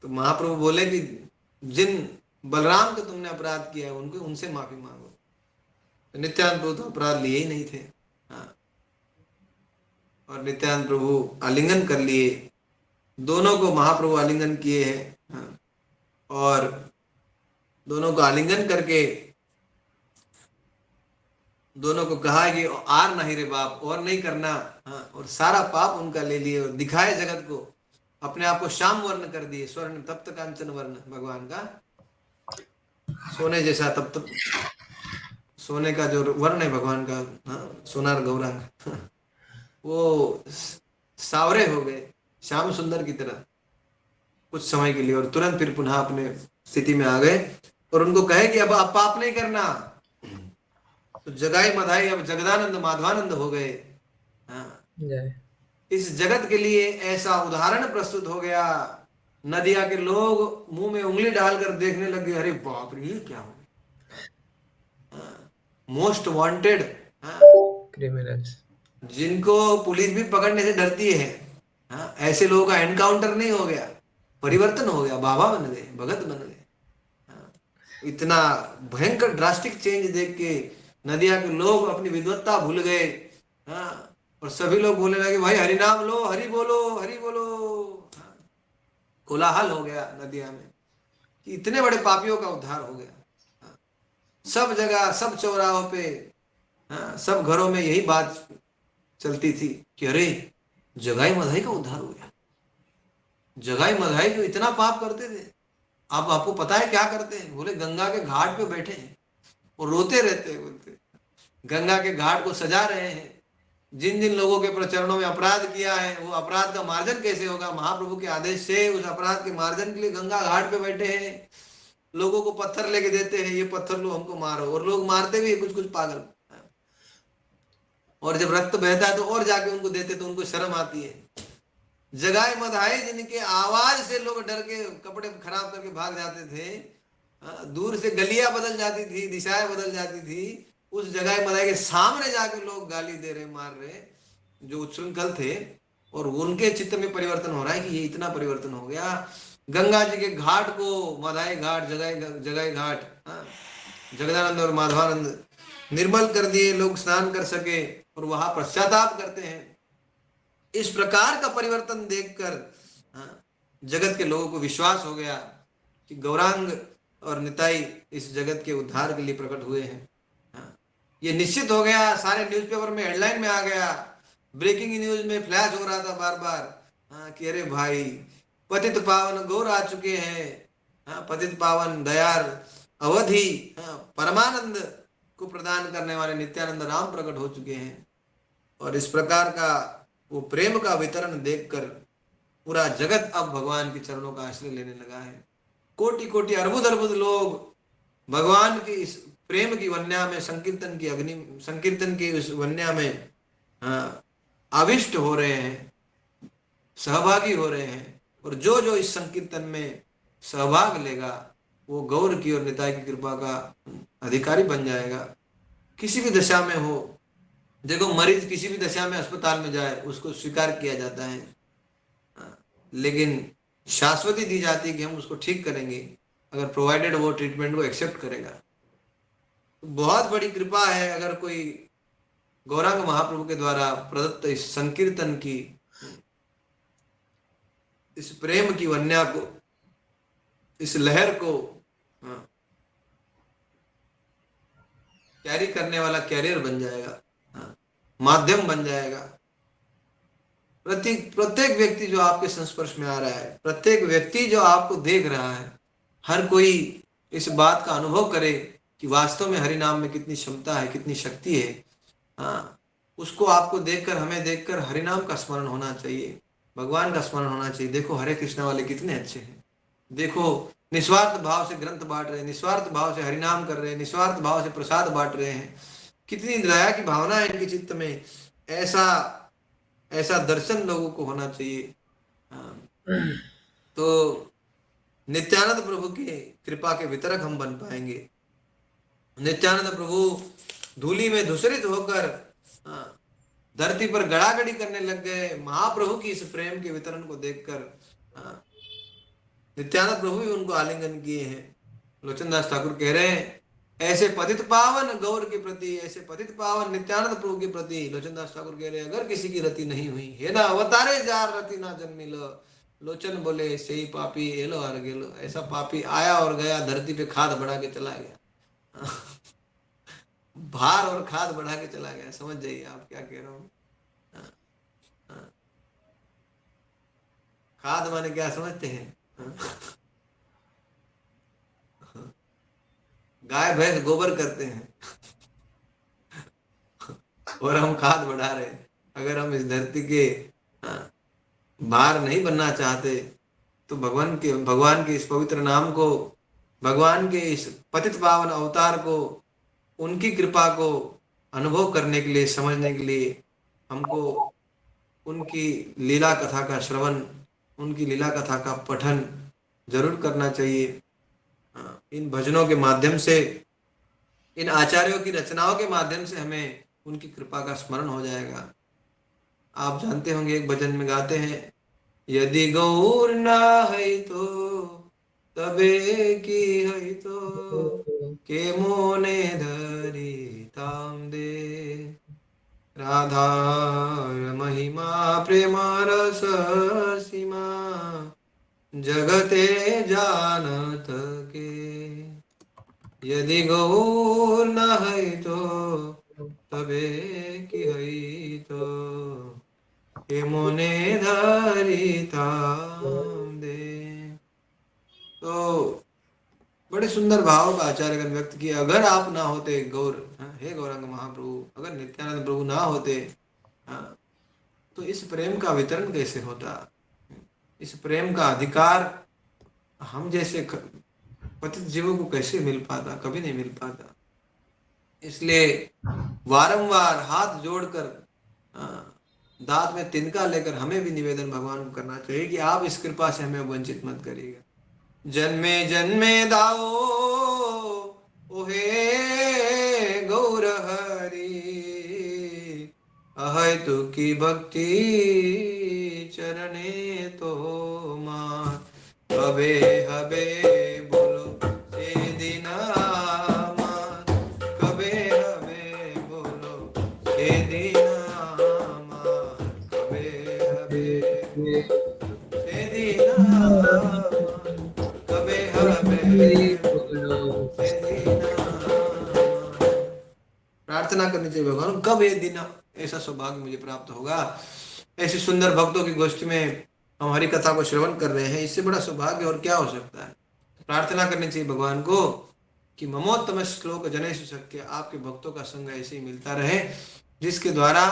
S1: तो महाप्रभु बोले कि जिन बलराम को तुमने अपराध किया है उनको, उनसे माफी मांगो। तो नित्यानंद प्रभु तो अपराध लिए ही नहीं थे। और नित्यानंद प्रभु आलिंगन कर लिए, दोनों को महाप्रभु आलिंगन किए हैं। और दोनों को आलिंगन करके दोनों को कहा कि आर नहीं रे बाप, और नहीं करना। और सारा पाप उनका ले लिए और दिखाए जगत को, अपने आप को श्याम वर्ण कर दिए, स्वर्ण तप्त कांचन वर्ण, भगवान का सोने जैसा तप्त, सोने का जो वर्ण है भगवान का, सोनार गौरांग, वो सावरे हो गए श्याम सुंदर की तरह कुछ समय के लिए, और तुरंत फिर पुनः अपने स्थिति में आ गए। और उनको कहे कि अब आप पाप नहीं करना। तो जगाई मधाई अब जगदानंद माधवानंद हो गए। इस जगत के लिए ऐसा उदाहरण प्रस्तुत हो गया, नदिया के लोग मुंह में उंगली डालकर देखने लगे, अरे बाप रे ये क्या हो गया। मोस्ट वांटेड
S2: क्रिमिनल्स, जिनको
S1: पुलिस भी पकड़ने से डरती है, ऐसे लोगों का एनकाउंटर नहीं हो गया, परिवर्तन हो गया, बाबा बन गए, भगत बन गए। इतना भयंकर ड्रास्टिक चेंज देख के नदिया के लोग अपनी विद्वत्ता भूल गए। और सभी लोग बोलने लगे भाई हरि नाम लो, हरि बोलो, हरि बोलो। कोलाहल हो गया नदिया में कि इतने बड़े पापियों का उद्धार हो गया। सब जगह, सब चौराहों पे, सब घरों में यही बात चलती थी कि अरे जगाई मधाई का उद्धार हो गया। जगाई मधाई जो इतना पाप करते थे, आप आपको पता है क्या करते हैं? बोले गंगा के घाट पे बैठे हैं और रोते रहते हैं। बोलते गंगा के घाट को सजा रहे हैं। जिन जिन लोगों के प्रचरणों में अपराध किया है वो अपराध का मार्जन कैसे होगा, महाप्रभु के आदेश से उस अपराध के मार्जन के लिए गंगा घाट पे बैठे हैं। लोगों को पत्थर लेके देते हैं, ये पत्थर लो हमको मारो, और लोग मारते भी कुछ कुछ पागल। और जब रक्त बहता है तो और जाके उनको देते तो उनको शर्म आती है। जगाई मधाई जिनके आवाज से लोग डर के कपड़े खराब करके भाग जाते थे, दूर से गलियां बदल जाती थी, दिशाएं बदल जाती थी,
S3: उस जगह मदाई के सामने जाके लोग गाली दे रहे, मार रहे, जो उच्छृंखल थे, और उनके चित्त में परिवर्तन हो रहा है कि ये इतना परिवर्तन हो गया। गंगा जी के घाट को मदाई घाट, जगाई घाट, जगदानंद और माधवानंद निर्मल कर दिए, लोग स्नान कर सके और वहां पश्चाताप करते हैं। इस प्रकार का परिवर्तन देखकर जगत के लोगों को विश्वास हो गया कि गौरांग और निताई इस जगत के उद्धार के लिए प्रकट हुए हैं। ये निश्चित हो गया, सारे न्यूज़पेपर में हेडलाइन में आ गया, ब्रेकिंग न्यूज में फ्लैश हो रहा था बार बार कि अरे भाई पतित पावन गौर आ चुके हैं, पतित पावन दयाल अवधि परमानंद को प्रदान करने वाले नित्यानंद राम प्रकट हो चुके हैं। और इस प्रकार का वो प्रेम का वितरण देखकर पूरा जगत अब भगवान के चरणों का आश्रय लेने लगा है। कोटि कोटि अर्बुद अर्बुद लोग भगवान की इस प्रेम की वन्या में, संकीर्तन की इस वन्या में आविष्ट हो रहे हैं, सहभागी हो रहे हैं। और जो जो इस संकीर्तन में सहभाग लेगा वो गौर की और निताई की कृपा का अधिकारी बन जाएगा। किसी भी दशा में हो, देखो मरीज किसी भी दशा में अस्पताल में जाए उसको स्वीकार किया जाता है, लेकिन शाश्वती दी जाती है कि हम उसको ठीक करेंगे अगर प्रोवाइडेड वो ट्रीटमेंट को एक्सेप्ट करेगा। तो बहुत बड़ी कृपा है अगर कोई गौरांग महाप्रभु के द्वारा प्रदत्त इस संकीर्तन की, इस प्रेम की वन्या को, इस लहर को कैरी करने वाला कैरियर बन जाएगा, माध्यम बन जाएगा। प्रत्येक व्यक्ति जो आपके संस्पर्श में आ रहा है, प्रत्येक व्यक्ति जो आपको देख रहा है, हर कोई इस बात का अनुभव करे कि वास्तव में हरि नाम में कितनी क्षमता है, कितनी शक्ति है। उसको आपको देखकर, हमें देखकर हरि नाम का स्मरण होना चाहिए, भगवान का स्मरण होना चाहिए। देखो हरे कृष्णा वाले कितने अच्छे हैं, देखो निस्वार्थ भाव से ग्रंथ बांट रहे हैं, निस्वार्थ भाव से हरिनाम कर रहे हैं, निस्वार्थ भाव से प्रसाद बांट रहे हैं, कितनी दया की भावना है इनके चित्त में। ऐसा दर्शन लोगों को होना चाहिए। तो नित्यानंद प्रभु की कृपा के वितरक हम बन पाएंगे। नित्यानंद प्रभु धूली में धूसरित होकर धरती पर गड़ागड़ी करने लग गए। महाप्रभु की इस प्रेम के वितरण को देखकर नित्यानंद प्रभु भी उनको आलिंगन किए हैं। लोचनदास ठाकुर कह रहे हैं, ऐसे पतित पावन गौर के प्रति, ऐसे पतित पावन नित्यानंद प्रभु के प्रति लोचनदास ठाकुर कह रहे हैं, अगर किसी की रति नहीं हुई है ना अवतारे जार रति ना जन्मिल, लोचन बोले सही पापी एलो और गेलो। ऐसा पापी आया और गया, धरती पे खाद बढ़ा के चला गया भार और खाद बढ़ा के चला गया। समझ जाइए आप क्या कह रहा हूं। खाद माने क्या समझते हैं? गाय भैंस गोबर करते हैं और हम खाद बढ़ा रहे हैं। अगर हम इस धरती के भार नहीं बनना चाहते तो भगवान के इस पवित्र नाम को, भगवान के इस पतित पावन अवतार को, उनकी कृपा को अनुभव करने के लिए, समझने के लिए हमको उनकी लीला कथा का श्रवण, उनकी लीला कथा का पठन जरूर करना चाहिए। इन भजनों के माध्यम से, इन आचार्यों की रचनाओं के माध्यम से हमें उनकी कृपा का स्मरण हो जाएगा। आप जानते होंगे एक भजन में गाते हैं, यदि गौर ना है तो तबे की है तो के मोने धरी ताम दे, राधा महिमा प्रेम रस सीमा जगते जानत के, यदि गौर न है तो तबे की है तो के मोने धरी ताम दे। तो बड़े सुंदर भाव का आचार्यगण व्यक्त किया। अगर आप ना होते गौर, हे गौरांग महाप्रभु, अगर नित्यानंद प्रभु ना होते तो इस प्रेम का वितरण कैसे होता, इस प्रेम का अधिकार हम जैसे पतित जीवों को कैसे मिल पाता, कभी नहीं मिल पाता। इसलिए वारंवार हाथ जोड़कर, दांत में तिनका लेकर हमें भी निवेदन भगवान को करना चाहिए कि आप इस कृपा से हमें वंचित मत करिएगा। जन्मे जन्मे दाओ ओहे गौर हेतु की भक्ति चरणे तो मान हबे हबे बोलो से दिना मान कबे हबे बोलो से दिना मान कबे हबे से दिना मान कबे हबे बोलो से दिना मान। प्रार्थना करनी चाहिए भगवान कब ये दिन ऐसा सौभाग्य मुझे प्राप्त होगा। ऐसी सुंदर भक्तों की गोष्ठी में हम हरि कथा को श्रवण कर रहे हैं, इससे बड़ा सौभाग्य और क्या हो सकता है। प्रार्थना करनी चाहिए भगवान को कि ममोत्तम श्लोक जनेश शक्य, आपके भक्तों का संग ऐसे ही मिलता रहे जिसके द्वारा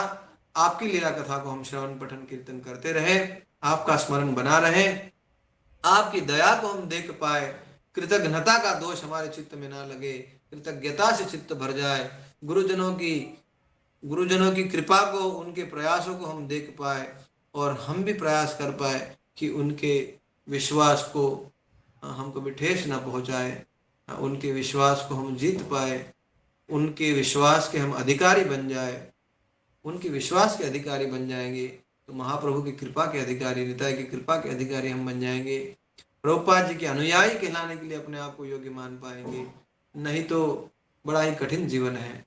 S3: आपकी लीला कथा को हम श्रवण पठन कीर्तन करते रहे, आपका स्मरण बना रहे, आपकी दया को हम देख पाए, कृतज्ञता का दोष हमारे चित्त में ना लगे, कृतज्ञता से चित्त भर जाए, गुरुजनों की कृपा को, उनके प्रयासों को हम देख पाए और हम भी प्रयास कर पाए कि उनके विश्वास को हम कभी ठेस ना पहुंचाए, उनके विश्वास को हम जीत पाए, उनके विश्वास के हम अधिकारी बन जाए। उनके विश्वास के अधिकारी बन जाएंगे तो महाप्रभु की कृपा के अधिकारी, निताई की कृपा के अधिकारी हम बन जाएंगे। प्रभुपाद जी के अनुयायी कहलाने के लिए अपने आप को योग्य मान पाएंगे, नहीं तो बड़ा ही कठिन जीवन है।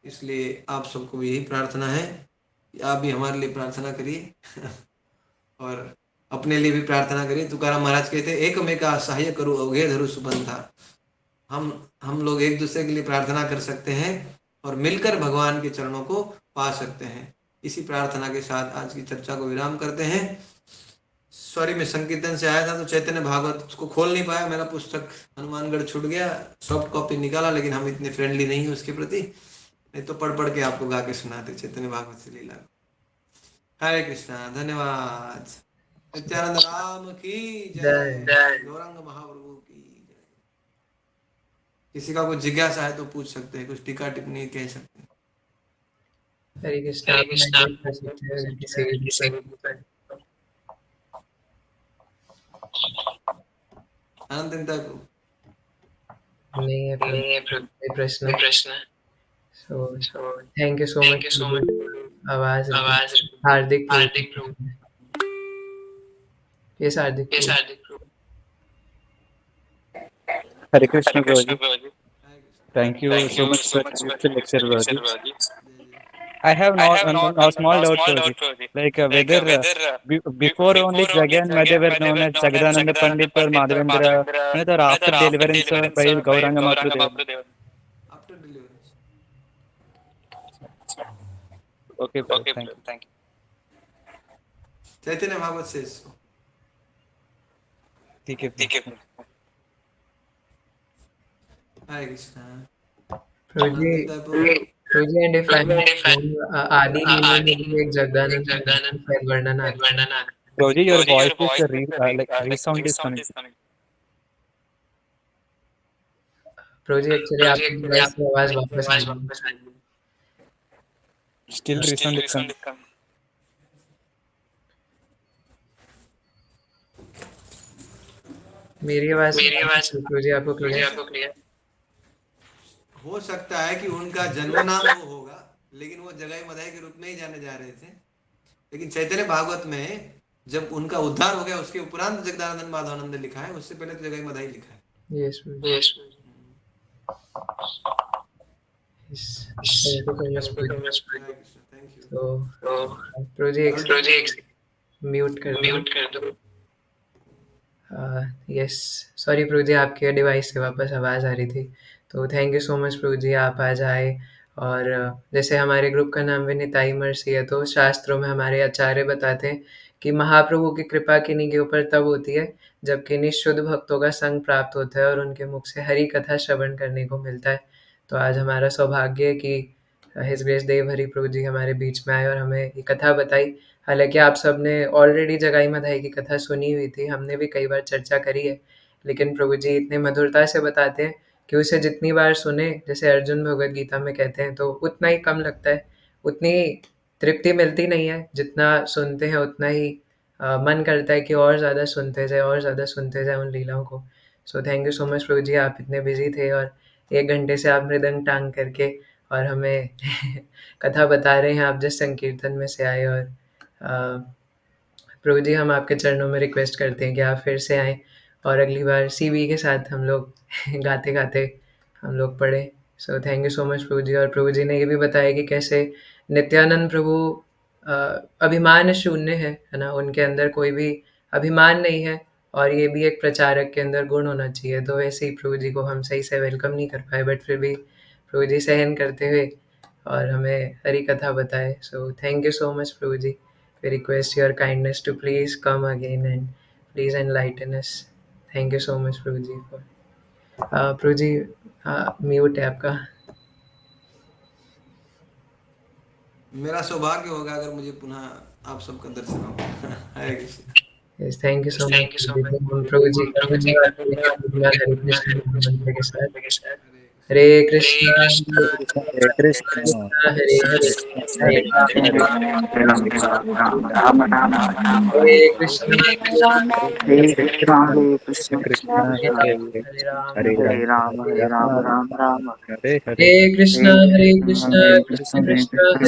S3: इसलिए आप सबको भी यही प्रार्थना है कि आप भी हमारे लिए प्रार्थना करिए और अपने लिए भी प्रार्थना करिए। तुकाराम महाराज कहते एक में का सहाय करूँ अवघे धरु सुबंधा। हम लोग एक दूसरे के लिए प्रार्थना कर सकते हैं और मिलकर भगवान के चरणों को पा सकते हैं। इसी प्रार्थना के साथ आज की चर्चा को विराम करते हैं। सॉरी, मैं संकीर्तन से आया था तो चैतन्य भागवत उसको खोल नहीं पाया, मेरा पुस्तक हनुमानगढ़ छूट गया, सॉफ्ट कॉपी निकाला, लेकिन हम इतने फ्रेंडली नहीं है उसके प्रति, नहीं तो पढ़ पढ़ के आपको गा के सुनाते चैतन्य भागवत से लीला। हरे कृष्णा, धन्यवाद। नित्यानंद राम की जय, गौरांग महाप्रभु की जय। किसी का कुछ जिज्ञासा है तो पूछ सकते हैं, कुछ टीका टिप्पणी कह सकते हैं।
S2: हरे कृष्णा,
S3: अनंत को
S2: नहीं है प्रश्न। So thank you so much. आवाज हार्दिक ये हार्दिक
S4: Hare Krishna Prabhuji. Thank you so much for the lecture, Prabhuji. I have a small doubt, Prabhuji. Like whether before only Jagan Madhya were known as Jagadananda Pandit or Madhavendra, or after deliverance by Gauranga Mahaprabhu.
S3: After deliverance.
S4: Okay, thank you.
S3: चैतन्य भागवत से इसको
S4: ठीक है।
S3: हरे कृष्णा।
S2: प्रभुजी and if आदि में एक जगदानंद वर्णन आता।
S4: Prabhuji, your voice is like resound is coming.
S2: Prabhuji actually आपकी आवाज वापस आ रही है।
S4: Still resound is coming.
S2: मेरी आवाज प्रभुजी आपको क्लियर
S3: हो सकता है कि उनका जन्म नाम वो होगा, लेकिन वो जगाई मधाई के रूप में ही जाने जा रहे थे। लेकिन चैतन्य भागवत में जब उनका उद्धार हो गया उसके उपरांत जगदानंद माधवानंद लिखा है, उससे पहले तो जगाई मधाई लिखा है।
S2: यस तो प्रभुजी म्यूट कर दो। यस सॉरी प्रभुजी, आपके डिवाइस से वापस आवाज़ आ रही थी। तो थैंक यू सो मच प्रभुजी, आप आज आए। और जैसे हमारे ग्रुप का नाम विनीताई मर्सी है, तो शास्त्रों में हमारे आचार्य बताते हैं कि महाप्रभु की कृपा किन्हीं के ऊपर तब होती है जब किन्हीं शुद्ध भक्तों का संग प्राप्त होता है और उनके मुख से हरि कथा श्रवण करने को मिलता है। तो आज हमारा सौभाग्य है कि हिज ग्रेस देव हरि प्रभु जी हमारे बीच में आए और हमें ये कथा बताई। हालांकि आप सब ने ऑलरेडी जगाई मधाई की कथा सुनी हुई थी, हमने भी कई बार चर्चा करी है, लेकिन प्रभु जी इतने मधुरता से बताते हैं कि उसे जितनी बार सुने, जैसे अर्जुन भगवद गीता में कहते हैं, तो उतना ही कम लगता है, उतनी तृप्ति मिलती नहीं है। जितना सुनते हैं उतना ही मन करता है कि और ज़्यादा सुनते जाए उन लीलाओं को। So thank you so much प्रभु जी, आप इतने बिजी थे और 1 घंटे से आप मृदंग टांग करके और हमें कथा बता रहे हैं आप जिस संकीर्तन में से आए। और प्रभु जी हम आपके चरणों में रिक्वेस्ट करते हैं कि आप फिर से आएँ और अगली बार सीबी के साथ हम लोग गाते-गाते हम लोग पढ़ें। So thank you so much प्रभु जी। और प्रभु जी ने ये भी बताया कि कैसे नित्यानंद प्रभु अभिमान शून्य है ना? उनके अंदर कोई भी अभिमान नहीं है और ये भी एक प्रचारक के अंदर गुण होना चाहिए। तो वैसे ही प्रभु जी को हम सही से वेलकम नहीं कर पाए, बट फिर भी प्रभु जी सहन करते हुए और हमें हरी कथा बताए। So thank you so much Prabhu ji. We request your kindness to please come again and please enlighten us. Thank you so much, Prabhu ji. Prabhu ji, mute है आपका।
S3: मेरा सौभाग्य होगा अगर मुझे पुनः आप सबका दर्शन हो। हरे Krishna.
S2: Yes, thank you so much. हम प्रभु जी का धन्यवाद करते हैं हरे कृष्ण मंत्र के साथ। हरे कृष्णा
S4: हरे कृष्ण
S2: हरे हरे
S4: हरे
S2: हरे
S5: राम राम राम
S2: हरे कृष्ण
S5: हरे कृष्ण
S4: कृष्ण
S2: हरे
S4: हरे
S2: राम
S5: हरे राम
S4: राम
S5: राम राम
S4: हरे हरे
S2: हरे कृष्ण
S5: हरे
S2: कृष्ण
S5: कृष्ण
S2: कृष्ण